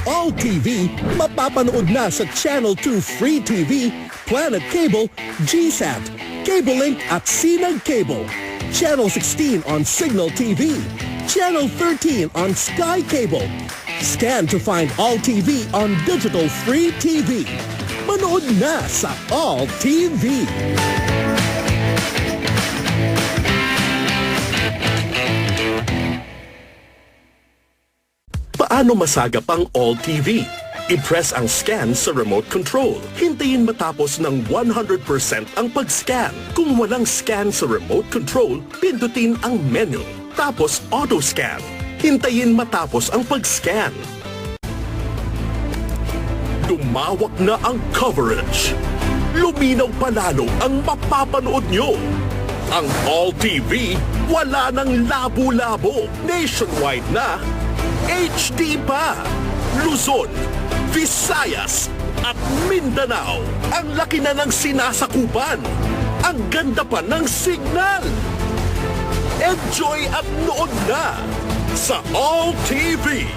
All TV, mapapanood na sa Channel 2 Free TV, Planet Cable, GSAT, Cable Link at Sinag Cable. Channel 16 on Signal TV. Channel 13 on Sky Cable. Scan to find All TV on Digital Free TV. Manood na sa All TV. Paano masagap ang All TV? I-press ang scan sa remote control. Hintayin matapos ng 100% ang pag-scan. Kung walang scan sa remote control, pindutin ang menu. Tapos auto-scan. Hintayin matapos ang pag-scan. Lumawak na ang coverage. Luminaw palalo ang mapapanood nyo. Ang All TV, wala nang labo-labo. Nationwide na, HD pa! Luzon, Visayas at Mindanao. Ang laki na ng sinasakupan. Ang ganda pa ng signal. Enjoy at nood na sa All TV.